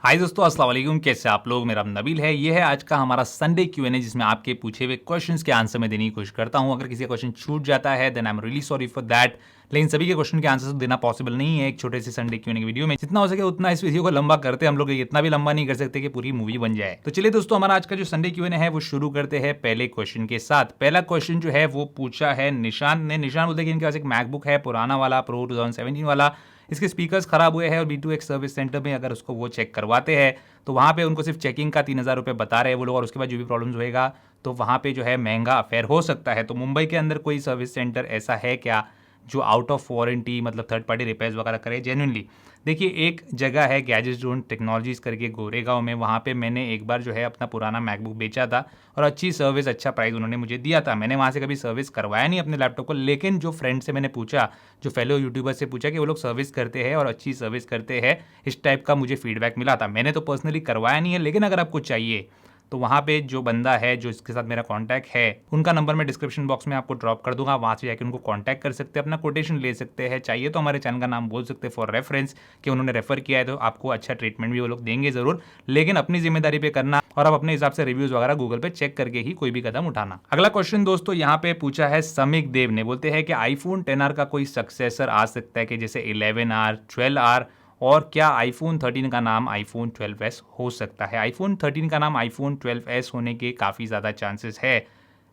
हाय दोस्तों, अस्सलाम वालेकुम। कैसे आप लोग? मेरा नाम नबील है। ये है आज का हमारा संडे Q&A जिसमें आपके पूछे हुए क्वेश्चंस के आंसर मैं देने की कोशिश करता हूं। अगर किसी का क्वेश्चन छूट जाता है then I am really sorry for that, लेकिन सभी के क्वेश्चन के आंसर देना पॉसिबल नहीं है एक छोटे से संडे Q&A की वीडियो में। जितना हो सके उतना इस वीडियो को लंबा करते हम लोग, इतना भी लंबा नहीं कर सकते कि पूरी मूवी बन जाए। तो चलिए दोस्तों, हमारा आज का जो संडे Q&A है वो शुरू करते हैं पहले क्वेश्चन के साथ। पहला क्वेश्चन जो है वो पूछा है निशान ने। निशान बोलते हैं कि इनके पास एक मैकबुक है, पुराना वाला, प्रो 2017 वाला। इसके स्पीकर्स खराब हुए हैं और B2X सर्विस सेंटर में अगर उसको वो चेक करवाते हैं तो वहाँ पे उनको सिर्फ चेकिंग का 3,000 रुपये बता रहे हैं वो लोग, और उसके बाद जो भी प्रॉब्लम्स होएगा तो वहाँ पे जो है महंगा अफेयर हो सकता है। तो मुंबई के अंदर कोई सर्विस सेंटर ऐसा है क्या जो आउट ऑफ वारंटी मतलब थर्ड पार्टी रिपेयर्स वगैरह करे जेन्युइनली? देखिए, एक जगह है गैजेट जोन टेक्नोलॉजीज करके गोरेगांव में, वहाँ पे मैंने एक बार जो है अपना पुराना मैकबुक बेचा था और अच्छी सर्विस, अच्छा प्राइस उन्होंने मुझे दिया था। मैंने वहाँ से कभी सर्विस करवाया नहीं अपने लैपटॉप को, लेकिन जो फ्रेंड से मैंने पूछा, जो फेलो यूट्यूबर से पूछा कि वो लोग सर्विस करते हैं और अच्छी सर्विस करते हैं, इस टाइप का मुझे फीडबैक मिला था। मैंने तो पर्सनली करवाया नहीं है, लेकिन अगर आपको चाहिए तो वहाँ पे जो बंदा है जो इसके साथ मेरा कॉन्टैक्ट है, उनका नंबर मैं डिस्क्रिप्शन बॉक्स में आपको ड्रॉप कर दूंगा। वहाँ से जाकर उनको कॉन्टैक्ट कर सकते हैं, अपना कोटेशन ले सकते हैं। चाहिए तो हमारे चैनल का नाम बोल सकते हैं फॉर रेफरेंस कि उन्होंने रेफर किया है, तो आपको अच्छा ट्रीटमेंट भी वो लोग देंगे ज़रूर, लेकिन अपनी जिम्मेदारी पे करना और आप अपने हिसाब से रिव्यूज़ वगैरह गूगल पे चेक करके ही कोई भी कदम उठाना। अगला क्वेश्चन दोस्तों यहाँ पे पूछा है समीक देव ने। बोलते हैं कि आईफोन 10R का कोई सक्सेसर आ सकता है कि जैसे 11R, 12R, और क्या आईफोन 13 का नाम आईफोन 12s हो सकता है? आईफोन 13 का नाम आईफोन 12s होने के काफ़ी ज़्यादा चांसेस है,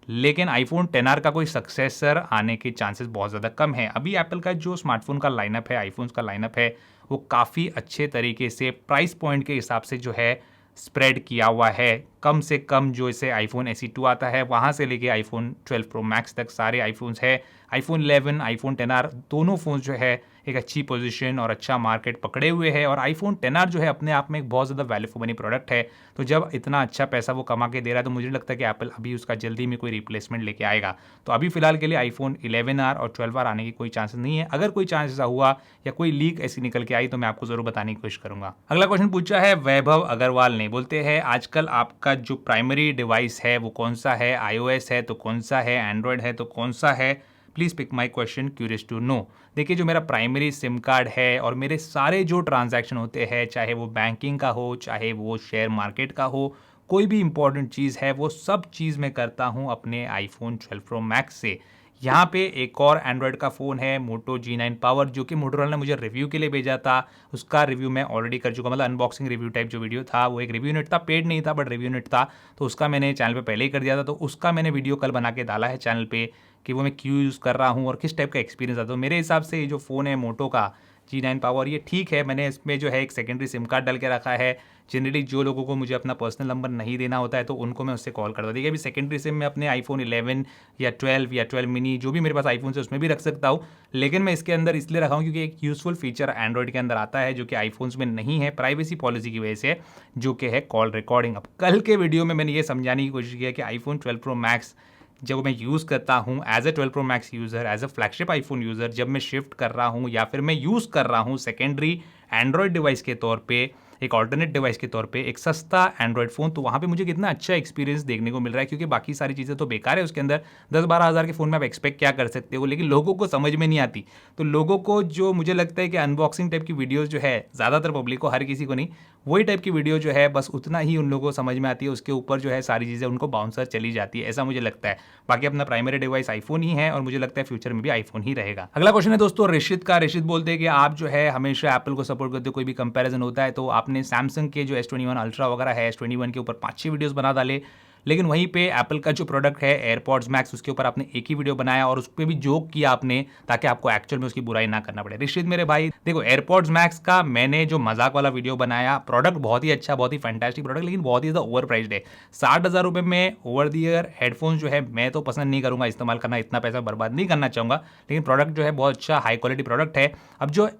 लेकिन आईफोन 10R का कोई सक्सेसर आने के चांसेस बहुत ज़्यादा कम है। अभी एप्पल का जो स्मार्टफोन का लाइनअप है, आईफोन्स का लाइनअप है, वो काफ़ी अच्छे तरीके से प्राइस पॉइंट के हिसाब से जो है स्प्रेड किया हुआ है। कम से कम जो इसे आईफोन SE2 आता है वहाँ से लेके आईफोन 12 प्रो मैक्स तक सारे आईफोन्स है। आईफोन 11, आईफोन 10R दोनों फ़ोन्स जो है एक अच्छी पोजीशन और अच्छा मार्केट पकड़े हुए हैं, और आईफोन 10R जो है अपने आप में एक बहुत ज़्यादा वैल्यू फॉर मनी प्रोडक्ट है। तो जब इतना अच्छा पैसा वो कमा के दे रहा है तो मुझे लगता है कि एप्पल अभी उसका जल्दी में कोई रिप्लेसमेंट लेके आएगा। तो अभी फिलहाल के लिए आईफोन 11R और 12R आने की कोई चांसेस नहीं है। अगर कोई चांस ऐसा हुआ या कोई लीक ऐसी निकल के आई तो मैं आपको जरूर बताने की कोशिश करूंगा। अगला क्वेश्चन पूछा है वैभव अग्रवाल ने। बोलते हैं आजकल आपका जो प्राइमरी डिवाइस है वो कौन सा है? iOS है तो कौन सा है? एंड्रॉयड है तो कौन सा है? Please pick my question, curious to know. देखिए, जो मेरा प्राइमरी सिम कार्ड है और मेरे सारे जो ट्रांजैक्शन होते हैं, चाहे वो बैंकिंग का हो, चाहे वो शेयर मार्केट का हो, कोई भी इंपॉर्टेंट चीज़ है, वो सब चीज़ मैं करता हूँ अपने आईफोन 12 प्रो मैक्स से। यहाँ पे एक और एंड्रॉयड का फ़ोन है मोटो G9 पावर, जो कि मोटोरोला ने मुझे रिव्यू के लिए भेजा था। उसका रिव्यू मैं ऑलरेडी कर चुका, मतलब अनबॉक्सिंग रिव्यू टाइप जो वीडियो था वो एक रिव्यू यूनिट था, पेड नहीं था बट रिव्यू यूनिट था, तो उसका मैंने चैनल पे पहले ही कर दिया था। तो उसका मैंने वीडियो कल बना के डाला है चैनल पे कि वो मैं क्यों यूज़ कर रहा हूँ और किस टाइप का एक्सपीरियंस आता है। तो मेरे हिसाब से ये जो फ़ोन है मोटो का G9 पावर, ये ठीक है। मैंने इसमें जो है एक सेकेंडरी सिम कार्ड डाल के रखा है। जनरली जो लोगों को मुझे अपना पर्सनल नंबर नहीं देना होता है तो उनको मैं उससे कॉल करता हूँ। देखिए, अभी सेकेंडरी सिम में अपने आईफोन 11 या 12 या 12 मिनी जो भी मेरे पास आईफोन है उसमें भी रख सकता हूँ, लेकिन मैं इसके अंदर इसलिए रखा हूँ क्योंकि एक यूजफुल फीचर एंड्रॉइड के अंदर आता है जो कि आईफोन्स में नहीं है, प्राइवेसी पॉलिसी की वजह से, जो कि है कॉल रिकॉर्डिंग। अब कल के वीडियो में मैंने ये समझाने की कोशिश किया कि आईफोन 12 प्रो मैक्स जब मैं यूज़ करता हूँ as a 12 pro max user, as a flagship iPhone user, जब मैं शिफ्ट कर रहा हूँ या फिर मैं यूज़ कर रहा हूँ सेकेंडरी एंड्रॉयड डिवाइस के तौर पे, एक ऑल्टरनेट डिवाइस के तौर पे, एक सस्ता एंड्रॉयड फ़ोन, तो वहाँ पे मुझे कितना अच्छा एक्सपीरियंस देखने को मिल रहा है। क्योंकि बाकी सारी चीज़ें तो बेकार है उसके अंदर, 10-12 हज़ार के फ़ोन में आप एक्सपेक्ट क्या कर सकते हो, लेकिन लोगों को समझ में नहीं आती। तो लोगों को जो मुझे लगता है कि अनबॉक्सिंग टाइप की वीडियोज़ जो है, ज़्यादातर पब्लिक को, हर किसी को नहीं, वही टाइप की वीडियो जो है बस उतना ही उन लोगों को समझ में आती है, उसके ऊपर जो है सारी चीज़ें उनको बाउंसर चली जाती है, ऐसा मुझे लगता है। बाकी अपना प्राइमरी डिवाइस आईफोन ही है और मुझे लगता है फ्यूचर में भी आईफोन ही रहेगा। अगला क्वेश्चन है दोस्तों ऋषित का। ऋषित बोलते हैं कि आप जो है हमेशा एप्पल को सपोर्ट करते हो, कोई भी कंपैरिजन होता है तो आपने सैमसंग के जो S21 अल्ट्रा वगैरह है, S21 के ऊपर 5-6 वीडियोस बना डाले, लेकिन वहीं पे एप्पल का जो प्रोडक्ट है एयरपॉड्स मैक्स, उसके ऊपर आपने एक ही वीडियो बनाया और उस पर भी जोक किया आपने, ताकि आपको एक्चुअल में उसकी बुराई ना करना पड़े। ऋषित मेरे भाई, देखो, एयरपॉड्स मैक्स का मैंने जो मजाक वाला वीडियो बनाया, प्रोडक्ट बहुत ही अच्छा, बहुत ही फैंटास्टिक प्रोडक्ट, लेकिन बहुत ही ज़्यादा ओवर प्राइस्ड है। 60,000 रुपये में ओवर द ईयर हेडफोन्स जो है मैं तो पसंद नहीं करूंगा इस्तेमाल करना, इतना पैसा बर्बाद नहीं करना चाहूँगा, लेकिन प्रोडक्ट जो है बहुत अच्छा हाई क्वालिटी प्रोडक्ट है। अब जो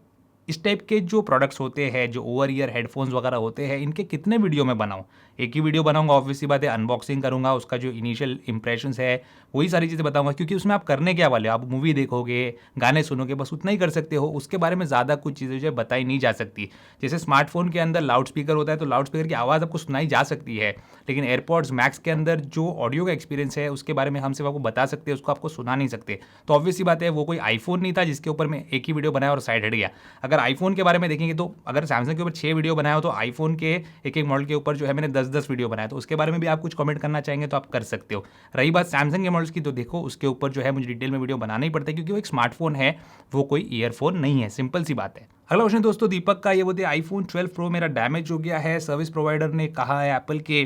इस टाइप के जो प्रोडक्ट्स होते हैं, जो ओवर ईयर हेडफोन्स वगैरह होते हैं, इनके कितने वीडियो मैं बनाऊं? एक ही वीडियो बनाऊंगा, ऑब्वियस सी बात है, अनबॉक्सिंग करूंगा, उसका जो इनिशियल इंप्रेशंस है वही सारी चीज़ें बताऊंगा, क्योंकि उसमें आप करने क्या वाले हो, आप मूवी देखोगे, गाने सुनोगे, बस उतना ही कर सकते हो, उसके बारे में ज़्यादा कुछ चीज़ें जो है बताई नहीं जा सकती। जैसे स्मार्टफोन के अंदर लाउड स्पीकर होता है तो लाउड स्पीकर की आवाज़ आपको सुनाई जा सकती है, लेकिन एयरपॉड्स मैक्स के अंदर जो ऑडियो का एक्सपीरियंस है उसके बारे में हम सिर्फ आपको बता सकते हैं, उसको आपको सुना नहीं सकते। तो ऑब्वियस सी बात है, वो कोई आईफोन नहीं था जिसके ऊपर मैं एक ही वीडियो बनाया और साइड हट गया। अगर अगर आईफोन के बारे में देखेंगे तो अगर सैमसंग के ऊपर 6 वीडियो बनाया हो तो आईफोन के एक मॉडल के ऊपर जो है मैंने 10-10 वीडियो बनाया, तो उसके बारे में भी आप कुछ कमेंट करना चाहेंगे तो आप कर सकते हो। रही बात सैमसंग के मॉडल्स की, तो देखो उसके ऊपर जो है मुझे डिटेल में वीडियो बनाना ही पड़ता है क्योंकि वो एक स्मार्टफोन है, वो कोई ईयरफोन नहीं है, सिंपल सी बात है। अगला क्वेश्चन दोस्तों दीपक का, ये बोलते हैं आईफोन 12 प्रो मेरा डैमेज हो गया है, सर्विस प्रोवाइडर ने कहा है एप्पल के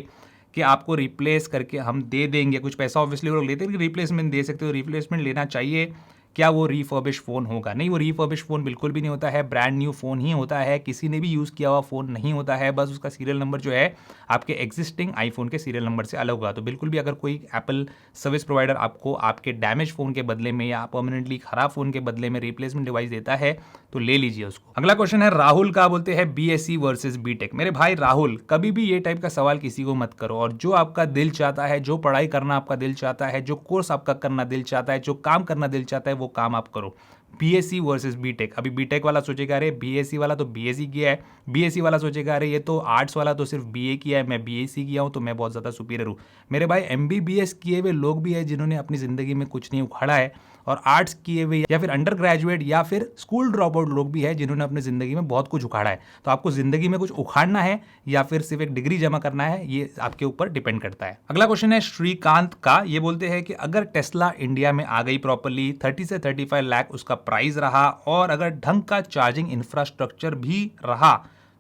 कि आपको रिप्लेस करके हम दे देंगे, कुछ पैसा ऑब्वियसली वो लोग लेते हैं, रिप्लेसमेंट दे सकते हो, रिप्लेसमेंट लेना चाहिए, क्या वो रिफर्बिश फ़ोन होगा? नहीं, वो रिफर्बिश फ़ोन बिल्कुल भी नहीं होता है, ब्रांड न्यू फ़ोन ही होता है, किसी ने भी यूज़ किया हुआ फ़ोन नहीं होता है, बस उसका सीरियल नंबर जो है आपके एग्जिस्टिंग आईफोन के सीरियल नंबर से अलग होगा। तो बिल्कुल भी अगर कोई एप्पल सर्विस प्रोवाइडर आपको आपके डैमेज फ़ोन के बदले में या परमानेंटली खराब फ़ोन के बदले में रिप्लेसमेंट डिवाइस देता है तो ले लीजिए उसको। अगला क्वेश्चन है राहुल का, बोलते हैं बीएससी वर्सेस बीटेक। मेरे भाई राहुल, कभी भी ये टाइप का सवाल किसी को मत करो, और जो आपका दिल चाहता है, जो पढ़ाई करना आपका दिल चाहता है, जो कोर्स आपका करना दिल चाहता है, जो काम करना दिल चाहता है, वो काम आप करो। बीएससी वर्सेस बीटेक, अभी बीटेक वाला सोचेगा अरे बीएससी वाला तो बीएससी किया है, बीएससी वाला सोचेगा अरे ये तो आर्ट्स वाला तो सिर्फ बीए किया है, मैं बीएससी किया हूं तो मैं बहुत ज़्यादा सुपीरियर हूं। मेरे भाई एमबीबीएस किए हुए लोग भी है जिन्होंने अपनी ज़िंदगी में कुछ नहीं उखाड़ा है, और आर्ट्स किए हुए या फिर अंडर ग्रेजुएट या फिर स्कूल ड्रॉप आउट लोग भी है जिन्होंने अपनी ज़िंदगी में बहुत कुछ उखाड़ा है। तो आपको ज़िंदगी में कुछ उखाड़ना है या फिर सिर्फ एक डिग्री जमा करना है, ये आपके ऊपर डिपेंड करता है। अगला क्वेश्चन है श्रीकांत का, ये बोलते हैं कि अगर टेस्ला इंडिया में आ गई प्रॉपर्ली, 30 से 35 लाख उसका प्राइस रहा, और अगर ढंग का चार्जिंग इंफ्रास्ट्रक्चर भी रहा,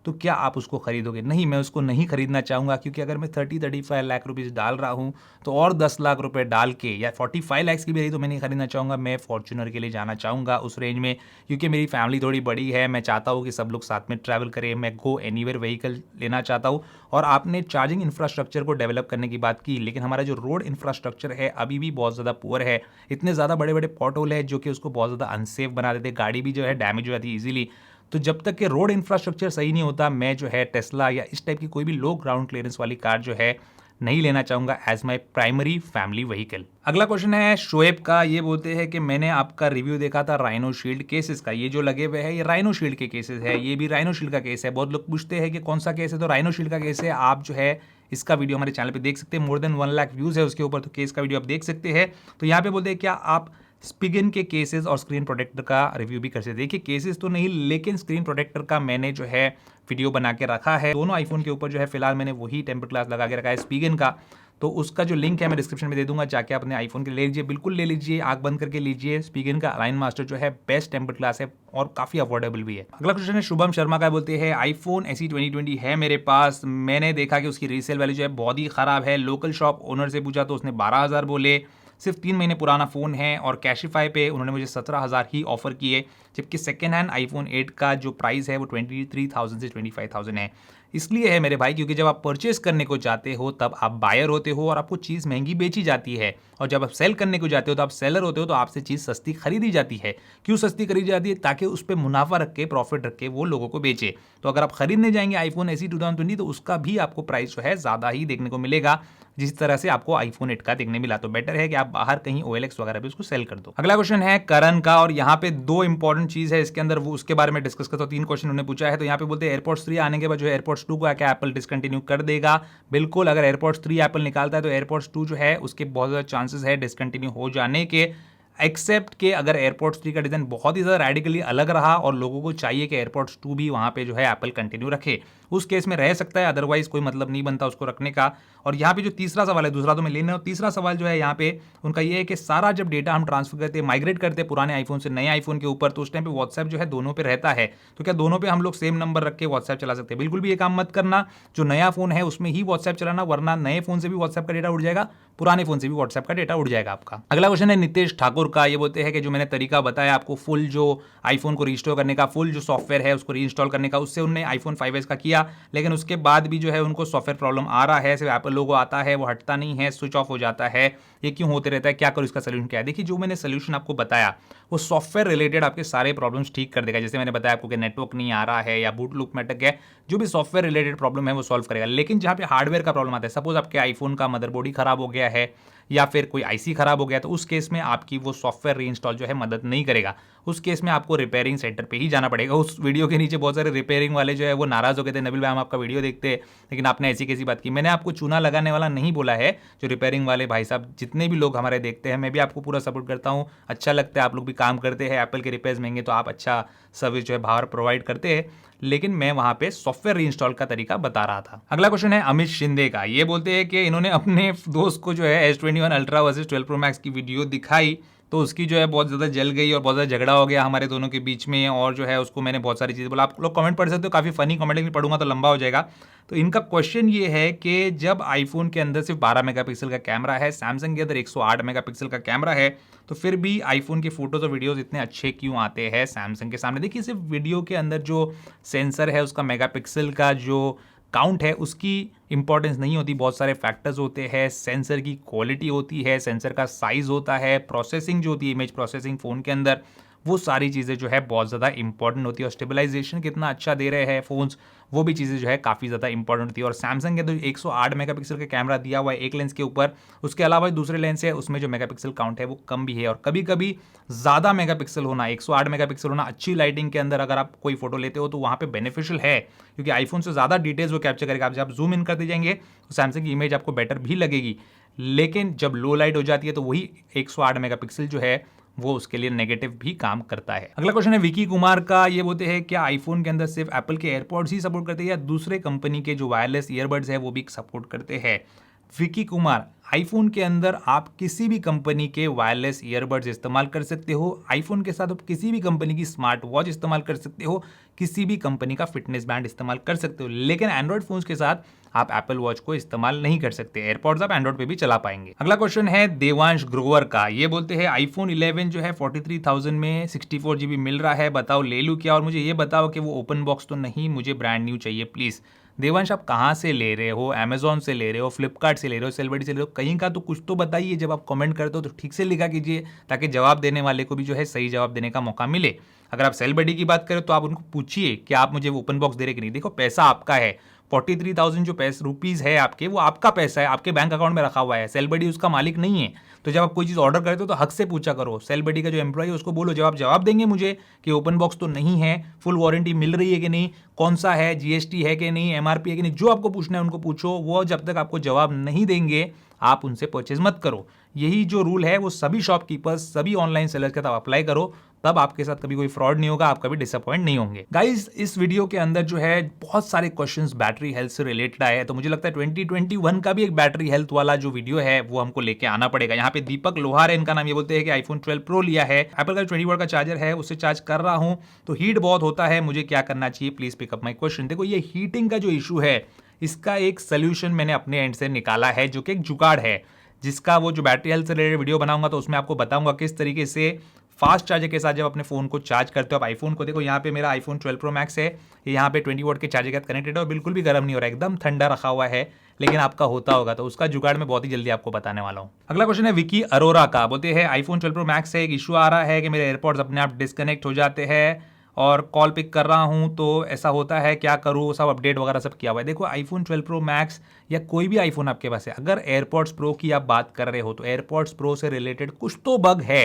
तो क्या आप उसको खरीदोगे? नहीं, मैं उसको नहीं खरीदना चाहूँगा, क्योंकि अगर मैं 30-35 लाख रुपीज़ डाल रहा हूँ तो और 10 लाख रुपए डाल के, या 45 लाख की भी रही तो मैं नहीं खरीदना चाहूँगा। मैं फॉर्च्यूनर के लिए जाना चाहूँगा उस रेंज में, क्योंकि मेरी फैमिली थोड़ी बड़ी है, मैं चाहता हूँ कि सब लोग साथ में ट्रैवल करें, मैं गो एनीवेयर व्हीकल लेना चाहता हूँ। और आपने चार्जिंग इंफ्रास्ट्रक्चर को डेवलप करने की बात की, लेकिन हमारा जो रोड इंफ्रास्ट्रक्चर है अभी भी बहुत ज़्यादा पुअर है, इतने ज़्यादा बड़े बड़े पॉट होल है जो कि उसको बहुत ज़्यादा अनसेफ बना देते, गाड़ी भी जो है डैमेज हो जाती है ईजिली। तो जब तक कि रोड इंफ्रास्ट्रक्चर सही नहीं होता, मैं जो है टेस्ला या इस टाइप की कोई भी लो ग्राउंड क्लियरेंस वाली कार जो है नहीं लेना चाहूँगा as my primary family vehicle. अगला क्वेश्चन है शोएब का, ये बोलते हैं कि मैंने आपका रिव्यू देखा था राइनो शील्ड केसेस का, ये जो लगे हुए हैं ये राइनो शील्ड के केसेस है, ये भी राइनो शील्ड का केस है। बहुत लोग पूछते हैं कि कौन सा केस है, तो राइनो शील्ड का केस है। आप जो है इसका वीडियो हमारे चैनल पे देख सकते हैं, मोर देन 1 लाख व्यूज़ है उसके ऊपर, तो केस का वीडियो आप देख सकते हैं। तो यहाँ पे बोलते हैं क्या आप स्पिगन के केसेस और स्क्रीन प्रोटेक्टर का रिव्यू भी कर सकते हैं। देखिए केसेस तो नहीं, लेकिन स्क्रीन प्रोटेक्टर का मैंने जो है वीडियो बना के रखा है, दोनों आईफोन के ऊपर जो है फिलहाल मैंने वही टेम्पर ग्लास लगा के रखा है स्पिगन का, तो उसका जो लिंक है मैं डिस्क्रिप्शन में दे दूंगा, जाके अपने आईफोन के ले लीजिए, बिल्कुल ले लीजिए, आंख बंद करके लीजिए। स्पिगन का अलाइन मास्टर जो है बेस्ट टेम्पर ग्लास है और काफ़ी अफोर्डेबल भी है। अगला क्वेश्चन है शुभम शर्मा का, बोलते हैं आईफोन SE 2020 है मेरे पास, मैंने देखा कि उसकी रीसेल वैल्यू जो है बहुत ही ख़राब है, लोकल शॉप ओनर से पूछा तो उसने 12,000 बोले, सिर्फ 3 महीने पुराना फ़ोन है, और कैशिफाई पे उन्होंने मुझे 17,000 ही ऑफर किए, जबकि सेकेंड हैंड आईफोन 8 का जो प्राइस है वो 23,000 से 25,000 है। इसलिए है मेरे भाई क्योंकि जब आप परचेस करने को जाते हो तब आप बायर होते हो और आपको चीज़ महंगी बेची जाती है, और जब आप सेल करने को जाते हो तो आप सेलर होते हो, तो आपसे चीज़ सस्ती खरीदी जाती है। क्यों सस्ती खरीदी जाती है? ताकि उस पर मुनाफा रख के, प्रॉफिट रख के वो लोगों को बेचे। तो अगर आप खरीदने जाएंगे आईफोन SE 2020 तो उसका भी आपको प्राइस जो है ज़्यादा ही देखने को मिलेगा, जिस तरह से आपको आईफोन 8 का देखने मिला। तो बेटर है कि आप बाहर कहीं OLX वगैरह भी उसको सेल कर दो। अगला क्वेश्चन है करण का, और यहाँ पे 2 इंपॉर्टेंट चीज है इसके अंदर, वो उसके बारे में डिस्कस करता हूँ। 3 क्वेश्चन उन्होंने पूछा है। तो यहाँ पे बोलते हैं एयरपोर्ट्स 3 आने के बाद जो है एयरपोर्ट्स 2 को आके एप्पल डिसकंटिन्यू कर देगा। बिल्कुल, अगर एयरपोर्ट्स 3 एप्पल निकालता है तो एयरपोर्ट्स 2 जो है उसके बहुत ज़्यादा चांसेस है डिसकंटिन्यू हो जाने के, एक्सेप्ट कि अगर एयरपोर्ट्स 3 का डिज़ाइन बहुत ही ज़्यादा रेडिकली अलग रहा और लोगों को चाहिए कि एयरपोर्ट्स 2 भी वहाँ पे जो है एप्पल कंटिन्यू रखे, उस केस में रह सकता है, अदरवाइज कोई मतलब नहीं बनता उसको रखने का। और यहाँ पे जो तीसरा सवाल है, दूसरा तो मैं लेना हूँ, तीसरा सवाल जो है यहाँ पे उनका ये है कि सारा जब डेटा हम ट्रांसफर करते हैं, माइग्रेट करते हैं पुराने आईफोन से नए आईफोन के ऊपर, तो उस टाइम पे व्हाट्सएप जो है दोनों पे रहता है, तो क्या दोनों पे हम लोग सेम नंबर रख के व्हाट्सएप चला सकते हैं? बिल्कुल भी ये काम मत करना। जो नया फोन है उसमें ही व्हाट्सएप चलाना, वरना नए फोन से भी व्हाट्सएप का डेटा उड़ जाएगा, पुराने फोन से भी व्हाट्सएप का डेटा उड़ जाएगा आपका। अगला क्वेश्चन है नितेश ठाकुर का, ये बोलते हैं कि जो मैंने तरीका बताया आपको फुल जो आईफोन को रीस्टोर करने का, फुल जो सॉफ्टवेयर है उसको रीइंस्टॉल करने का, उससे उन्होंने आईफोन 5s का किया, लेकिन उसके बाद भी जो है उनको सॉफ्टवेयर प्रॉब्लम आ रहा है, सिर्फ एप्पल लोगो आता है, वो हटता नहीं है, स्विच ऑफ हो जाता है, ये क्यों होते रहता है, क्या करो, इसका सोल्यूशन क्या है? देखिए जो मैंने सोल्यूशन आपको बताया वो सॉफ्टवेयर रिलेटेड आपके सारे प्रॉब्लम्स ठीक कर देगा। जैसे मैंने बताया आपको कि नेटवर्क नहीं आ रहा है या बूट लूप में अटक गया, जो भी सॉफ्टवेयर रिलेटेड प्रॉब्लम है वो सॉल्व करेगा। लेकिन जहाँ पे हार्डवेयर का प्रॉब्लम आता है, सपोज आपके आईफोन का मदरबोर्ड ही खराब हो गया है, या फिर कोई आईसी खराब हो गया, तो उस केस में आपकी वो सॉफ्टवेयर रीइंस्टॉल जो है मदद नहीं करेगा। उस केस में आपको रिपेयरिंग सेंटर पे ही जाना पड़ेगा। उस वीडियो के नीचे बहुत सारे रिपेयरिंग वाले जो है वो नाराज हो गए थे, नबील भाई हम आपका वीडियो देखते हैं लेकिन आपने ऐसी कैसी बात की। मैंने आपको चूना लगाने वाला नहीं बोला है। जो रिपेयरिंग वाले भाई साहब जितने भी लोग हमारे देखते हैं, मैं भी आपको पूरा सपोर्ट करता हूँ, अच्छा लगता है, आप लोग भी काम करते हैं, एप्पल के रिपेयर्स महंगे तो आप अच्छा सर्विस जो है बाहर प्रोवाइड करते हैं, लेकिन मैं वहां पे सॉफ्टवेयर रीइंस्टॉल का तरीका बता रहा था। अगला क्वेश्चन है अमित शिंदे का। ये बोलते हैं कि इन्होंने अपने दोस्त को जो है S21 ultra versus 12 pro max की वीडियो दिखाई, तो उसकी जो है बहुत ज़्यादा जल गई और बहुत ज़्यादा झगड़ा हो गया हमारे दोनों के बीच में, और जो है उसको मैंने बहुत सारी चीज़ें बोला। आप लोग कमेंट पढ़ सकते हो, काफ़ी फनी कमेंट, लेकिन पढ़ूंगा तो लंबा हो जाएगा। तो इनका क्वेश्चन ये है कि जब आईफोन के अंदर सिर्फ 12 मेगापिक्सल का कैमरा है, सैमसंग के अंदर 108 मेगापिक्सल का कैमरा है, तो फिर भी आईफोन के फोटोज और वीडियोस इतने अच्छे क्यों आते हैं सैमसंग के सामने? देखिए, सिर्फ वीडियो के अंदर जो सेंसर है उसका मेगापिक्सल का जो काउंट है उसकी इंपॉर्टेंस नहीं होती, बहुत सारे फैक्टर्स होते हैं। सेंसर की क्वालिटी होती है, सेंसर का साइज होता है, प्रोसेसिंग जो होती है, इमेज प्रोसेसिंग फ़ोन के अंदर, वो सारी चीज़ें जो है बहुत ज़्यादा इंपॉर्टेंट होती है। और स्टेबलाइजेशन कितना अच्छा दे रहे हैं फ़ोन्स, वो भी चीज़ें जो है काफ़ी ज़्यादा इंपॉर्टेंट होती है। और सैमसंग के तो 108 मेगापिक्सल का कैमरा दिया हुआ है एक लेंस के ऊपर, उसके अलावा दूसरे लेंस है उसमें जो मेगापिक्सल काउंट है वो कम भी है। और कभी कभी ज़्यादा मेगापिक्सल होना, 108 मेगापिक्सल होना अच्छी लाइटिंग के अंदर अगर आप कोई फोटो लेते हो तो वहाँ पे बेनिफिशियल है, क्योंकि आईफोन से ज़्यादा डिटेल्स वो कैप्चर करेगा। आप जब जूम इन करते जाएंगे तो सैमसंग की इमेज आपको बेटर भी लगेगी, लेकिन जब लो लाइट हो जाती है तो वही 108 मेगापिक्सल जो है वो उसके लिए नेगेटिव भी काम करता है। अगला क्वेश्चन है विकी कुमार का। ये बोलते हैं क्या आईफोन के अंदर सिर्फ एप्पल के एयरपॉड्स ही सपोर्ट करते हैं या दूसरे कंपनी के जो वायरलेस ईयरबड्स है वो भी सपोर्ट करते हैं? विकी कुमार, आईफोन के अंदर आप किसी भी कंपनी के वायरलेस ईयरबड्स इस्तेमाल कर सकते हो। आईफोन के साथ आप किसी भी कंपनी की स्मार्ट वॉच इस्तेमाल कर सकते हो, किसी भी कंपनी का फिटनेस बैंड इस्तेमाल कर सकते हो, लेकिन एंड्रॉइड फोन्स के साथ आप एप्पल वॉच को इस्तेमाल नहीं कर सकते। एयरपॉड्स आप एंड्रॉइड पे भी चला पाएंगे। अगला क्वेश्चन है देवांश ग्रोवर का। ये बोलते हैं आईफोन 11 जो है 43,000 में 64 GB मिल रहा है, बताओ ले लूँ क्या? और मुझे ये बताओ कि वो ओपन बॉक्स तो नहीं, मुझे ब्रांड न्यू चाहिए प्लीज़। देवांश, आप कहाँ से ले रहे हो? अमेजोन से ले रहे हो, फ्लिपकार्ट से ले रहे हो, सेलबडी से ले रहे हो? कहीं का तो कुछ तो बताइए। जब आप कमेंट करते हो तो ठीक से लिखा कीजिए, ताकि जवाब देने वाले को भी जो है सही जवाब देने का मौका मिले। अगर आप सेलबडी की बात करें तो आप उनको पूछिए कि आप मुझे ओपन बॉक्स दे रहे कि नहीं। देखो, पैसा आपका है, 43,000 जो रुपीज़ है आपके, वो आपका पैसा है, आपके बैंक अकाउंट में रखा हुआ है। सेलबडी उसका मालिक नहीं है। तो जब आप कोई चीज़ ऑर्डर करते हो तो हक से पूछा करो। सेलबडी का जो एम्प्लॉय है उसको बोलो, जब आप जवाब देंगे मुझे कि ओपन बॉक्स तो नहीं है, फुल वारंटी मिल रही है कि नहीं, कौन सा है, जीएसटी है कि नहीं, एमआरपी है कि नहीं, जो आपको पूछना है उनको पूछो। वो जब तक आपको जवाब नहीं देंगे आप उनसे परचेज मत करो। यही जो रूल है वो सभी शॉपकीपर्स, सभी ऑनलाइन सेलर्स के तब अप्लाई करो, तब आपके साथ कभी कोई फ्रॉड नहीं होगा, आप कभी डिसअपॉइंट नहीं होंगे। गाइज, इस वीडियो के अंदर जो है बहुत सारे क्वेश्चंस बैटरी हेल्थ से रिलेटेड आए हैं, तो मुझे लगता है 2021 का भी एक बैटरी हेल्थ वाला जो वीडियो है वो हमको लेके आना पड़ेगा। यहाँ पे दीपक लोहार है इनका नाम। ये बोलते हैं कि आईफोन 12 प्रो लिया है, एप्पल का 20 वॉट का चार्जर है, उससे चार्ज कर रहा हूँ तो हीट बहुत होता है, मुझे क्या करना चाहिए? Please pick up my question. देखो, ये हीटिंग का जो इशू है इसका एक सोल्यूशन मैंने अपने एंड से निकाला है, जो कि एक जुगाड़ है, जिसका वो जो बैटरी हेल्थ से रिलेटेड वीडियो बनाऊंगा तो उसमें आपको बताऊंगा किस तरीके से फास्ट चार्जर के साथ जब अपने फोन को चार्ज करते हो आप आईफोन को। देखो, यहाँ पे मेरा आईफोन 12 प्रो मैक्स है, यहाँ पे 20 वॉट के चार्जर के साथ कनेक्टेड है और बिल्कुल भी गर्म नहीं हो रहा है, एकदम ठंडा रखा हुआ है, लेकिन आपका होता होगा, तो उसका जुगाड़ मैं बहुत ही जल्दी आपको बताने वाला हूँ। अगला क्वेश्चन है विकी अरोरा का। बोलते हैं आईफोन 12 प्रो मैक्स से एक इशू आ रहा है कि मेरे एयरपॉड्स अपने आप डिस्कनेक्ट हो जाते हैं और कॉल पिक कर रहा हूं तो ऐसा होता है, क्या करूं? सब अपडेट वगैरह सब किया हुआ है। देखो, आईफोन 12 प्रो मैक्स या कोई भी आईफोन आपके पास है, अगर एयरपॉड्स प्रो की आप बात कर रहे हो तो एयरपॉड्स प्रो से रिलेटेड कुछ तो बग है।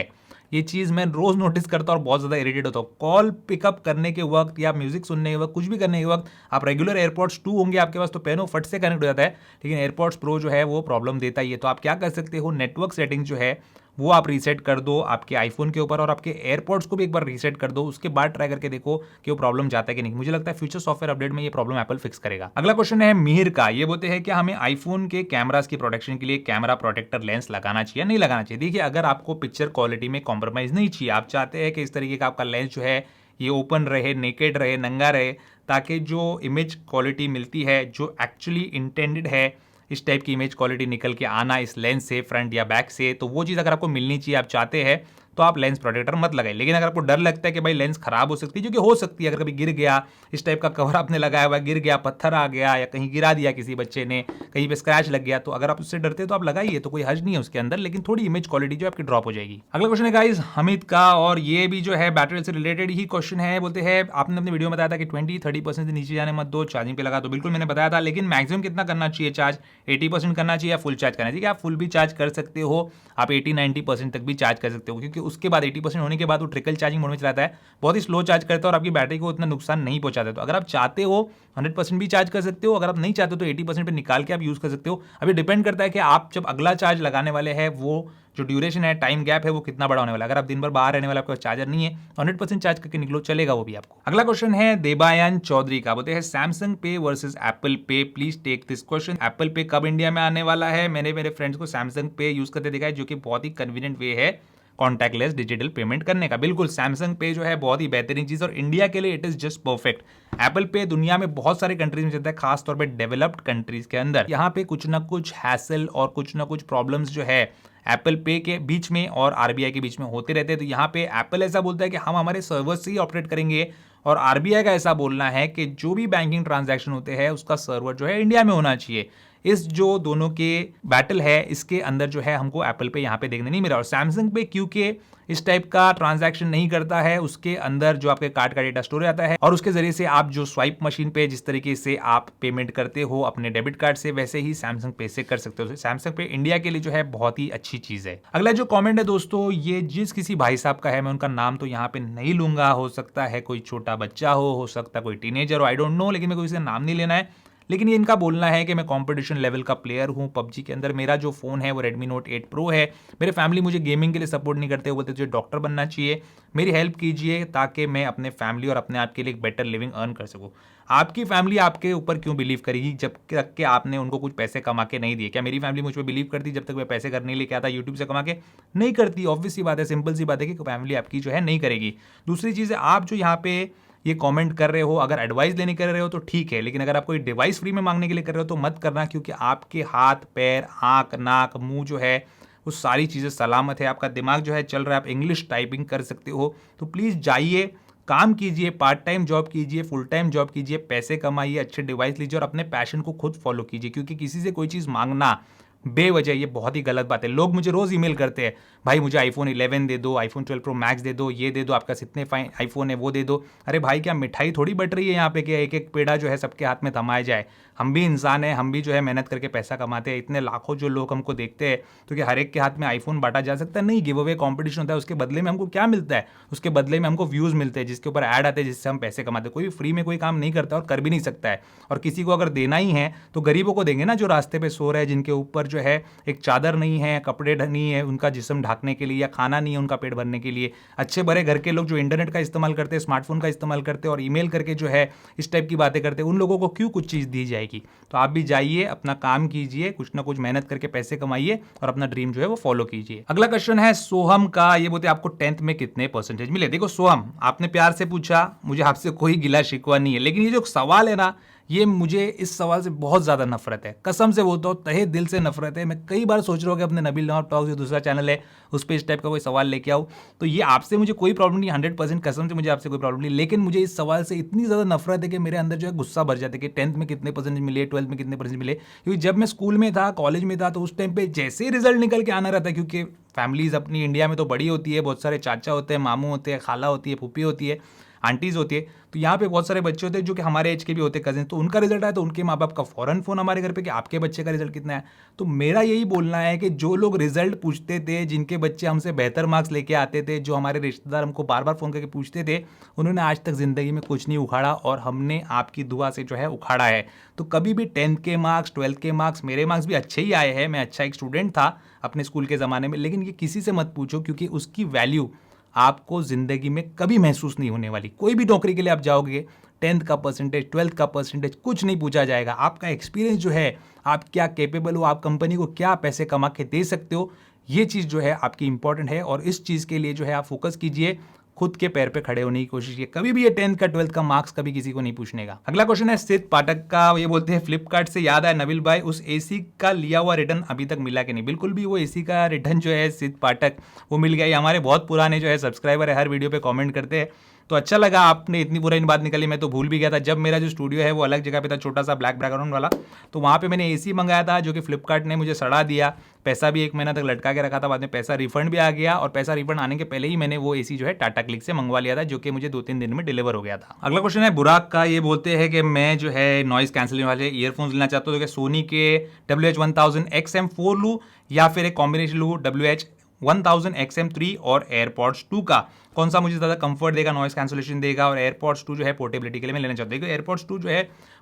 ये चीज़ मैं रोज़ नोटिस करता हूँ और बहुत ज़्यादा इरिटेट होता हूँ। कॉल पिकअप करने के वक्त या म्यूजिक सुनने के वक्त, कुछ भी करने के वक्त, आप रेगुलर एयरपॉड्स 2 होंगे आपके पास तो पेनो फट से कनेक्ट हो जाता है, लेकिन एयरपॉड्स प्रो जो है वो प्रॉब्लम देता ही है। तो आप क्या कर सकते हो, नेटवर्क सेटिंग जो है वो आप रीसेट कर दो आपके आईफोन के ऊपर और आपके एयरपॉड्स को भी एक बार रीसेट कर दो, उसके बाद ट्राई करके देखो कि वो प्रॉब्लम जाता है कि नहीं। मुझे लगता है फ्यूचर सॉफ्टवेयर अपडेट में ये प्रॉब्लम एप्पल फिक्स करेगा। अगला क्वेश्चन है मिहिर का। ये बोलते हैं कि हमें आईफोन के कैमरास की प्रोटेक्शन के लिए कैमरा प्रोटेक्टर लेंस लगाना चाहिए या नहीं लगाना चाहिए? देखिए, अगर आपको पिक्चर क्वालिटी में कॉम्प्रोमाइज नहीं चाहिए, आप चाहते हैं कि इस तरीके का आपका लेंस जो है ये ओपन रहे, नेकेड रहे, नंगा रहे, ताकि जो इमेज क्वालिटी मिलती है जो एक्चुअली इंटेंडेड है, इस टाइप की इमेज क्वालिटी निकल के आना इस लेंस से, फ्रंट या बैक से, तो वो चीज़ अगर आपको मिलनी चाहिए, आप चाहते हैं, तो आप लेंस प्रोटेक्टर मत लगाइए। लेकिन अगर आपको डर लगता है कि भाई लेंस खराब हो सकती है, जो कि हो सकती है, अगर कभी गिर गया, इस टाइप का कवर आपने लगाया हुआ, गिर गया, पत्थर आ गया या कहीं गिरा दिया किसी बच्चे ने, कहीं पे स्क्रैच लग गया, तो अगर आप उससे डरते तो आप लगाइए, तो कोई हर्ज नहीं है उसके अंदर, लेकिन थोड़ी इमेज क्वालिटी जो आपकी ड्रॉप हो जाएगी। अगला क्वेश्चन है गाइस हमिद का, और ये भी जो है बैटरी से रिलेटेड ही क्वेश्चन है। बोलते हैं आपने अपने वीडियो में बताया था कि 20-30% से नीचे जाने मत दो, चार्जिंग पे लगा। तो बिल्कुल मैंने बताया था, लेकिन मैक्सिमम कितना करना चाहिए चार्ज? 80% करना चाहिए या फुल चार्ज करना चाहिए? आप फुल भी चार्ज कर सकते हो, आप 80-90% तक भी चार्ज कर सकते हो, क्योंकि उसके बाद 80% होने के बाद वो ट्रिकल चार्जिंग मोड में चलाता है, बहुत ही स्लो चार्ज करता है और आपकी बैटरी को उतना नुकसान नहीं पहुंचाता। तो अगर आप चाहते हो 100% भी चार्ज कर सकते हो, अगर आप नहीं चाहते तो 80% पे निकाल के आप यूज कर सकते हो। अभी डिपेंड करता है कि आप जब अगला चार्ज लगाने वाले हैं, वो जो ड्यूरेशन है, टाइम गैप है, वो कितना बड़ा होने वाला है। अगर आप दिन भर बाहर रहने वाला, आपके पास चार्जर नहीं है, 100% चार्ज करके निकलो, चलेगा वो भी आपको। अगला क्वेश्चन है देबायन चौधरी का, बोलते हैं Samsung pay versus Apple pay, please take this question. Apple pay कब इंडिया में आने वाला है? मैंने मेरे फ्रेंड्स को सैमसंग पे यूज करते देखा है, जो कि बहुत ही कन्वीनियंट वे है कॉन्टैक्टलेस डिजिटल पेमेंट करने का। बिल्कुल सैमसंग पे जो है बहुत ही बेहतरीन चीज, और इंडिया के लिए it is just perfect. Apple पे दुनिया में बहुत सारे कंट्रीज में चलता है, खासतौर पे डेवलप्ड कंट्रीज के अंदर। यहाँ पे कुछ ना कुछ हैसल और कुछ ना कुछ प्रॉब्लम्स जो है एप्पल पे के बीच में और आरबीआई के बीच में होते रहते हैं। तो यहाँ पे एप्पल ऐसा बोलता है कि हम हमारे सर्वर से ही ऑपरेट करेंगे, और आरबीआई का ऐसा बोलना है कि जो भी बैंकिंग ट्रांजैक्शन होते हैं उसका सर्वर जो है इंडिया में होना चाहिए। इस जो दोनों के बैटल है, इसके अंदर जो है हमको एप्पल पे यहाँ पे देखने नहीं मिला। और सैमसंग पे क्योंकि इस टाइप का ट्रांजैक्शन नहीं करता है, उसके अंदर जो आपके कार्ड का डेटा स्टोर रहता है, और उसके जरिए से आप जो स्वाइप मशीन पे जिस तरीके से आप पेमेंट करते हो अपने डेबिट कार्ड से, वैसे ही सैमसंग पे से कर सकते हो। सैमसंग पे इंडिया के लिए जो है बहुत ही अच्छी चीज है। अगला जो कमेंट है दोस्तों, ये जिस किसी भाई साहब का है, मैं उनका नाम तो यहाँ पे नहीं लूंगा, हो सकता है कोई छोटा बच्चा हो सकता है कोई टीनेजर हो, आई डोंट नो, लेकिन मेरे को इसे नाम नहीं लेना है। लेकिन ये इनका बोलना है कि मैं कंपटीशन लेवल का प्लेयर हूँ पबजी के अंदर। मेरा जो फ़ोन है वो Redmi Note 8 Pro है। मेरे फैमिली मुझे गेमिंग के लिए सपोर्ट नहीं करते, वो बोलते तुझे डॉक्टर बनना चाहिए, मेरी हेल्प कीजिए ताकि मैं अपने फैमिली और अपने आप के लिए एक बेटर लिविंग अर्न कर सकूँ। आपकी फैमिली आपके ऊपर क्यों बिलीव करेगी जब तक कि आपने उनको कुछ पैसे कमा के नहीं दिए? क्या मेरी फैमिली मुझ पर बिलीव करती जब तक मैं पैसे घर नहीं लेके आता यूट्यूब से कमा के? नहीं करती। ऑब्वियस सी बात है, सिंपल सी बात है कि फैमिली आपकी जो है नहीं करेगी। दूसरी चीज़ है, आप जो यहाँ पे ये कमेंट कर रहे हो, अगर एडवाइस लेने कर रहे हो तो ठीक है, लेकिन अगर आप कोई डिवाइस फ्री में मांगने के लिए कर रहे हो तो मत करना, क्योंकि आपके हाथ, पैर, आंख, नाक, मुंह जो है वो सारी चीज़ें सलामत है। आपका दिमाग जो है चल रहा है, आप इंग्लिश टाइपिंग कर सकते हो। तो प्लीज़ जाइए, काम कीजिए, पार्ट टाइम जॉब कीजिए, फुल टाइम जॉब कीजिए, पैसे कमाइए, अच्छे डिवाइस लीजिए और अपने पैशन को खुद फॉलो कीजिए। क्योंकि किसी से कोई चीज़ मांगना बेवजह, ये बहुत ही गलत बात है। लोग मुझे रोज ईमेल करते हैं, भाई मुझे आईफोन 11 दे दो, आईफोन 12 प्रो मैक्स दे दो, ये दे दो, आपका इतने फाइन आईफोन है वो दे दो। अरे भाई क्या मिठाई थोड़ी बट रही है यहाँ पे कि एक एक पेड़ा जो है सबके हाथ में थमाया जाए? हम भी इंसान हैं, हम भी जो है मेहनत करके पैसा कमाते हैं। इतने लाखों जो लोग हमको देखते हैं, तो क्या हर एक के हाथ में आईफोन बांटा जा सकता है? नहीं। गिव अवे कॉम्पिटिशन होता है, उसके बदले में हमको क्या मिलता है? उसके बदले में हमको व्यूज़ मिलते हैं, जिसके ऊपर ऐड आते हैं, जिससे हम पैसे कमाते हैं। कोई भी फ्री में कोई काम नहीं करता और कर भी नहीं सकता है। और किसी को अगर देना ही है तो गरीबों को देंगे ना, जो रास्ते पे सो रहे हैं, जिनके ऊपर जो है एक चादर नहीं है, कपड़े नहीं है उनका जिस्म ढकने के लिए, या खाना नहीं है उनका पेट भरने के लिए। अच्छे बड़े घर के लोग जो इंटरनेट का इस्तेमाल करते हैं, स्मार्टफोन का इस्तेमाल करते हैं और ईमेल करके जो है इस टाइप की बातें करते हैं, उन लोगों को क्यों कुछ चीज़ दी जाएगी? तो आप भी जाइए, अपना काम कीजिए, कुछ ना कुछ मेहनत करके पैसे कमाइए और अपना ड्रीम जो है वो फॉलो कीजिए। अगला क्वेश्चन है सोहम का, ये बोलते आपको 10th में कितने परसेंटेज मिले? देखो सोहम, आपने प्यार से पूछा, मुझे आपसे कोई गिला शिकवा नहीं है, लेकिन ये जो सवाल है ना, ये मुझे इस सवाल से बहुत ज़्यादा नफरत है। कसम से बोलता हूँ, तहे दिल से नफरत है। मैं कई बार सोच रहा हूँ कि अपने नबील नवाब टॉक्स जो दूसरा चैनल है उस पर इस टाइप का कोई सवाल लेके आऊँ। तो ये आपसे मुझे कोई प्रॉब्लम नहीं, 100% कसम से मुझे आपसे कोई प्रॉब्लम नहीं, लेकिन मुझे इस सवाल से इतनी ज़्यादा नफरत है कि मेरे अंदर जो है गुस्सा भर जाता है कि 10th में कितने परसेंटेज मिले, 12th में कितने परसेंट मिले। क्योंकि जब मैं स्कूल में था, कॉलेज में था, तो उस टाइम पे जैसे ही रिजल्ट निकल के आना रहता है, क्योंकि फैमिलीज अपनी इंडिया में तो बड़ी होती है, बहुत सारे चाचा होते हैं, मामू होते हैं, खाला होती है, फूफी होती है, आंटीज होती है। तो यहाँ पे बहुत सारे बच्चे होते हैं जो कि हमारे एज के भी होते हैं, कजिन। तो उनका रिजल्ट आया तो उनके माँ बाप का फौरन फोन हमारे घर पे कि आपके बच्चे का रिजल्ट कितना है। तो मेरा यही बोलना है कि जो लोग रिजल्ट पूछते थे, जिनके बच्चे हमसे बेहतर मार्क्स लेके आते थे, जो हमारे रिश्तेदार हमको बार बार फोन करके पूछते थे, उन्होंने आज तक जिंदगी में कुछ नहीं उखाड़ा, और हमने आपकी दुआ से जो है उखाड़ा है। तो कभी भी 10th के मार्क्स, 12th के मार्क्स, मेरे मार्क्स भी अच्छे ही आए हैं, मैं अच्छा एक स्टूडेंट था अपने स्कूल के ज़माने में, लेकिन ये किसी से मत पूछो, क्योंकि उसकी वैल्यू आपको जिंदगी में कभी महसूस नहीं होने वाली। कोई भी नौकरी के लिए आप जाओगे, 10th का परसेंटेज, 12th का परसेंटेज कुछ नहीं पूछा जाएगा। आपका एक्सपीरियंस जो है, आप क्या कैपेबल हो, आप कंपनी को क्या पैसे कमा के दे सकते हो, ये चीज़ जो है आपकी इंपॉर्टेंट है। और इस चीज़ के लिए जो है आप फोकस कीजिए, खुद के पैर पे खड़े होने की कोशिश की। कभी भी ये 10th का 12th का मार्क्स कभी किसी को नहीं पूछने का। अगला क्वेश्चन है सिद्ध पाठक का, ये बोलते हैं फ्लिपकार्ट से याद आया नबील भाई, उस एसी का लिया हुआ रिटर्न अभी तक मिला कि नहीं? बिल्कुल भी वो एसी का रिटर्न जो है सिद्ध पाठक वो मिल गया। हमारे बहुत पुराने जो है सब्सक्राइबर है, हर वीडियो पे कमेंट करते हैं, तो अच्छा लगा आपने इतनी पुरानी बात निकाली। मैं तो भूल भी गया था, जब मेरा जो स्टूडियो है वो अलग जगह पे था, छोटा सा ब्लैक बैकग्राउंड वाला, तो वहाँ पे मैंने एसी मंगाया था जो कि फ्लिपकार्ट ने मुझे सड़ा दिया। पैसा भी 1 महीना तक लटका के रखा था, बाद में पैसा रिफंड भी आ गया, और पैसा रिफंड आने के पहले ही मैंने वो एसी जो है टाटा क्लिक से मंगवा लिया था, जो कि मुझे 2-3 दिन में डिलीवर हो गया था। अगला क्वेश्चन है बुराक का, ये बोलते हैं कि मैं जो है नॉइस कैंसिलिंग वाले ईयरफोन्स लेना चाहता हूँ, तो सोनी के WH-1000 XM4 लूँ या फिर एक कॉम्बिनेशन लूँ WH-1000 XM3 और एयरपॉड्स 2 का? कौन सा मुझे ज़्यादा कंफर्ट देगा, नॉइस कैंसलेशन देगा, और एयरपॉड्स 2 जो है पोर्टेबिलिटी के लिए मैं लेना चाहता हूँ। क्योंकि एयरपॉड्स 2 जो है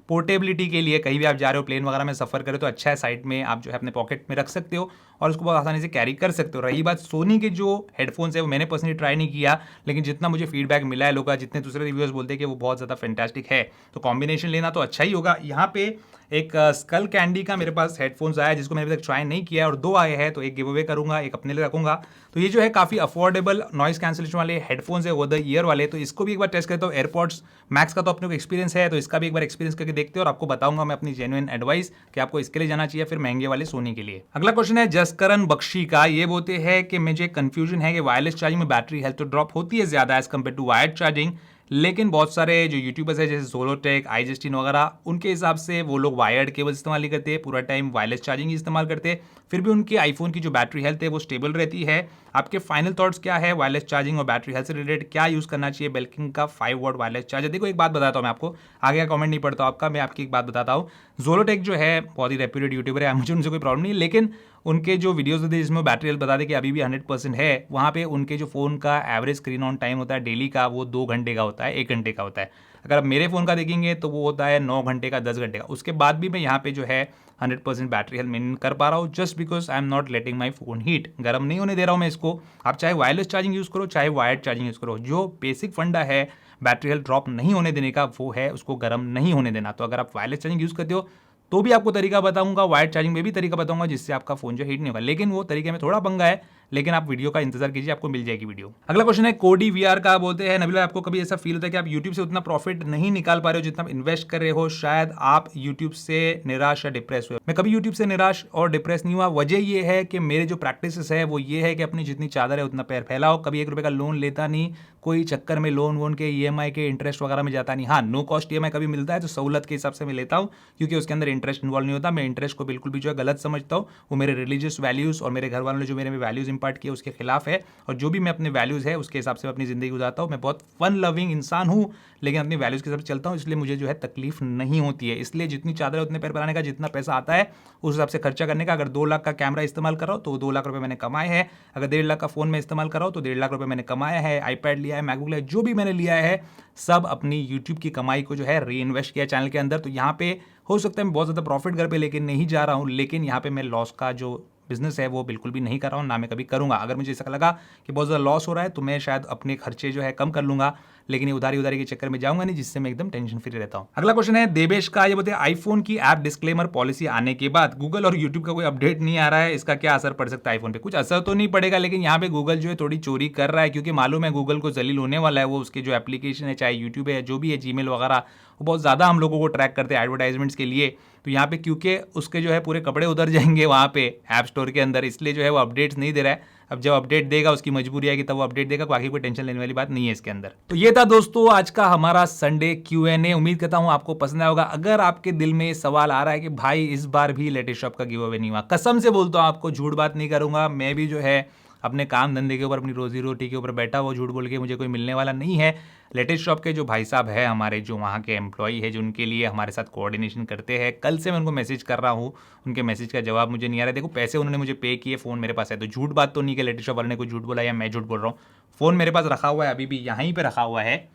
पोर्टेबिलिटी के लिए, कहीं भी आप जा रहे हो, प्लेन वगैरह में सफ़र करें तो अच्छा है, साइड में आप जो है अपने पॉकेट में रख सकते हो और उसको बहुत आसानी से कैरी कर सकते हो। रही बात सोनी के जो हेडफोन्स है वो मैंने पर्सनली ट्राई नहीं किया, लेकिन जितना मुझे फीडबैक मिला है लोगों का, जितने दूसरे रिव्यूअर्स बोलते हैं कि वो बहुत ज़्यादा फैंटास्टिक है, तो कॉम्बिनेशन लेना तो अच्छा ही होगा। यहाँ पे एक स्कल कैंडी का मेरे पास हेडफोन्स आया जिसको मैंने अभी तक ट्राई नहीं किया, और 2 आए हैं, तो एक गिव अवे करूंगा, एक अपने लिए रखूंगा। तो ये जो है काफ़ी अफोर्डेबल नॉइस कैंसलेशन वाले हेडफोन्स है, वो द ईयर वाले, तो इसको भी एक बार टेस्ट करता हूँ। एयरपॉड्स मैक्स का तो अपने को एक्सपीरियंस है, तो इसका भी एक बार एक्सपीरियंस करके देखते हैं और आपको बताऊंगा मैं अपनी जेन्युइन एडवाइस कि आपको इसके लिए जाना चाहिए, फिर महंगे वाले सोनी के लिए। अगला क्वेश्चन है जसकरण बख्शी का, ये बोलते हैं कि मुझे कंफ्यूजन है कि वायरलेस चार्जिंग में बैटरी हेल्थ तो ड्रॉप होती है ज़्यादा as compare to wired charging, लेकिन बहुत सारे जो यूट्यूबर्स है जैसे सोलोटेक, iJustin वगैरह, उनके हिसाब से वो लोग वायर्ड केबल इस्तेमाल नहीं करते, पूरा टाइम वायरलेस चार्जिंग ही इस्तेमाल करते हैं, फिर भी उनके आईफोन की जो बैटरी हेल्थ है वो स्टेबल रहती है। आपके फाइनल थॉट्स क्या है वायरलेस चार्जिंग और बैटरी हेल्थ से रिलेटेड? क्या यूज़ करना चाहिए बेल्किन का 5 वॉट वायरलेस चार्जर? देखो एक बात बताता हूँ मैं आपको, आगे का कमेंट नहीं पढ़ता आपका, मैं आपकी एक बात बताता हूँ। जोलोटेक जो है बहुत ही रेप्यूटेड यूट्यूबर है, मुझे उनसे कोई प्रॉब्लम नहीं है, लेकिन उनके जो वीडियोस होते हैं जिसमें बैटरी हेल्थ बता दे कि अभी भी 100% है, वहाँ पे उनके जो फ़ोन का एवरेज स्क्रीन ऑन टाइम होता है डेली का, वो 2 घंटे का होता है, 1 घंटे का होता है। अगर आप मेरे फ़ोन का देखेंगे तो वो होता है 9 घंटे का, 10 घंटे का। उसके बाद भी मैं यहाँ पे जो है 100% बैटरी हेल्थ मेंटेन कर पा रहा हूँ, just because I am not letting my phone heat. गर्म नहीं होने दे रहा हूँ मैं इसको। आप चाहे वायरलेस चार्जिंग यूज़ करो, चाहे वायर्ड चार्जिंग यूज़ करो, जो बेसिक फंडा है बैटरी हेल्थ ड्रॉप नहीं होने देने का, वो है उसको गर्म नहीं होने देना। तो अगर आप वायरलेस चार्जिंग यूज़ करते हो तो भी आपको तरीका बताऊंगा, वायर्ड चार्जिंग में भी तरीका बताऊंगा, जिससे आपका फोन जो हीट नहीं होगा, लेकिन वो तरीके में थोड़ा पंगा है, लेकिन आप वीडियो का इंतजार कीजिए, आपको मिल जाएगी वीडियो। अगला क्वेश्चन है कोडी वीआर का, बोलते हैं नबील भाई आपको कभी ऐसा फील होता है कि आप यूट्यूब से उतना प्रॉफिट नहीं निकाल पा रहे हो जितना इन्वेस्ट कर रहे हो, शायद आप यूट्यूब से निराश या डिप्रेस हुए? मैं कभी यूट्यूब से निराश और डिप्रेस नहीं हुआ। वजह ये है कि मेरे जो प्रैक्टिस है वो ये है कि अपनी जितनी चादर है उतना पैर फैलाओ, कभी 1 रुपये का लोन लेता नहीं, कोई चक्कर में लोन वोन के EMI के इंटरेस्ट वगैरह में जाता नहीं। हाँ, नो कॉस्ट EMI कभी मिलता है तो सहूलत के हिसाब से मैं लेता हूँ, क्योंकि उसके अंदर इंटरेस्ट इन्वॉल्व नहीं होता। मैं इंटरेस्ट को बिल्कुल भी जो है गलत समझता हूँ, वो मेरे रिलीजियस वैल्यूज़ और मेरे घर वालों ने जो मेरे में वैल्यूज़ इंपार्ट किए उसके खिलाफ है, और जो भी मैं अपने वैल्यूज़ है उसके हिसाब से अपनी ज़िंदगी गुजारता हूँ। मैं बहुत फन लविंग इंसान हूँ, लेकिन अपनी वैल्यूज़ के हिसाब से चलता हूँ, इसलिए मुझे जो है तकलीफ नहीं होती है। इसलिए जितनी चादर है उतने पैर बनाने का, जितना पैसा आता है उस हिसाब से खर्चा करने का। अगर 2 लाख का कैमरा इस्तेमाल कर रहा हूँ तो 2 लाख रुपये मैंने कमाए हैं, अगर 1.5 लाख का फ़ोन में इस्तेमाल कर रहा हूँ तो 1.5 लाख रुपये मैंने कमाया है, iPad लिया है, मैकबुक लिया है, जो भी मैंने लिया है सब अपनी यूट्यूब की कमाई को जो है री इन्वेस्ट किया चैनल के अंदर। तो यहाँ पे हो सकता है मैं बहुत ज़्यादा प्रॉफिट घर पे लेके नहीं जा रहा हूँ, लेकिन यहाँ पे मैं लॉस का जो बिजनेस है वो बिल्कुल भी नहीं कर रहा हूँ, ना मैं कभी करूँगा। अगर मुझे ऐसा लगा कि बहुत ज़्यादा लॉस हो रहा है तो मैं शायद अपने खर्चे जो है कम कर लूँगा, लेकिन ये उधारी के चक्कर में जाऊँगा नहीं, जिससे मैं एकदम टेंशन फ्री रहता हूँ। अगला क्वेश्चन है देवेश का, ये बोलते हैं आईफोन की ऐप डिस्क्लेमर पॉलिसी आने के बाद गूगल और यूट्यूब का कोई अपडेट नहीं आ रहा है, इसका क्या असर पड़ सकता है आईफोन पे? कुछ असर तो नहीं पड़ेगा, लेकिन यहाँ पे गूगल जो है थोड़ी चोरी कर रहा है, क्योंकि मालूम है गूगल को जलील होने वाला है। वो उसके जो एप्लीकेशन है, चाहे यूट्यूब है, जो भी है, जीमेल वगैरह, वो बहुत ज़्यादा हम लोगों को ट्रैक करते हैं एडवर्टाइजमेंट्स के लिए। तो यहाँ पे क्योंकि उसके जो है पूरे कपड़े उतर जाएंगे वहाँ पे ऐप स्टोर के अंदर, इसलिए जो है वो अपडेट्स नहीं दे रहा है। अब जब अपडेट देगा उसकी मजबूरी आएगी तब वो अपडेट देगा, बाकी कोई टेंशन लेने वाली बात नहीं है इसके अंदर। तो ये था दोस्तों आज का हमारा संडे Q&A। उम्मीद करता हूँ आपको पसंद आया होगा। अगर आपके दिल में सवाल आ रहा है कि भाई इस बार भी लेटेस्ट शॉप का गिव अवे नहीं हुआ, कसम से बोलता हूँ आपको, झूठ बात नहीं करूंगा, मैं भी जो है अपने काम धंधे के ऊपर, अपनी रोजी रोटी के ऊपर बैठा हुआ, झूठ बोल के मुझे कोई मिलने वाला नहीं है। लेटेस्ट शॉप के जो भाई साहब है हमारे, जो वहाँ के एम्प्लॉई है, जो उनके लिए हमारे साथ कोऑर्डिनेशन करते हैं, कल से मैं उनको मैसेज कर रहा हूँ, उनके मैसेज का जवाब मुझे नहीं आ रहा है। देखो पैसे उन्होंने मुझे पे किए, फ़ोन मेरे पास है, तो झूठ बात तो नहीं कि लेटेस्ट शॉप वाले ने कोई झूठ बोला या मैं झूठ बोल रहा हूँ। फ़ोन मेरे पास रखा हुआ है, अभी भी यहीं पर रखा हुआ है,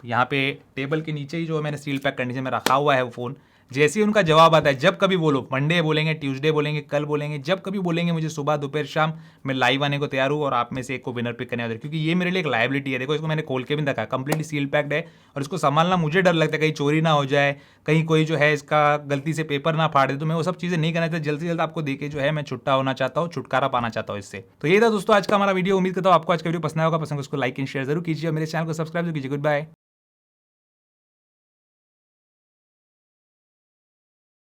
यहाँ पे टेबल के नीचे ही जो मैंने सील पैक कंडीशन में रखा हुआ है वो फ़ोन, जैसे ही उनका जवाब आता है, जब कभी बोलो, मंडे बोलेंगे, ट्यूसडे बोलेंगे, कल बोलेंगे, जब कभी बोलेंगे मुझे सुबह दोपहर शाम, मैं लाइव आने को तैयार हूँ और आप में से एक को विनर पिक करने वाला हूं। क्योंकि ये मेरे लिए एक लायबिलिटी है। देखो इसको मैंने खोल के भी देखा, कंप्लीटली सील पैक्ड है और इसको संभालना मुझे डर लगता है कहीं चोरी ना हो जाए, कहीं कोई जो है इसका गलती से पेपर ना फाड़ दे। तो मैं वो सब चीजें नहीं करना चाहता, जल्द से जल्द आपको देके जो है मैं छुट्टा होना चाहता हूँ, छुटकारा पाना चाहता हूँ इससे। तो ये था दोस्तों आज का हमारा वीडियो। उम्मीद करता हूँ आपको आज का वीडियो पसंद आएगा। पसंद उसको लाइक एंड शेयर जरूर कीजिए और मेरे चैनल को सब्सक्राइब जरूर कीजिए। Good bye.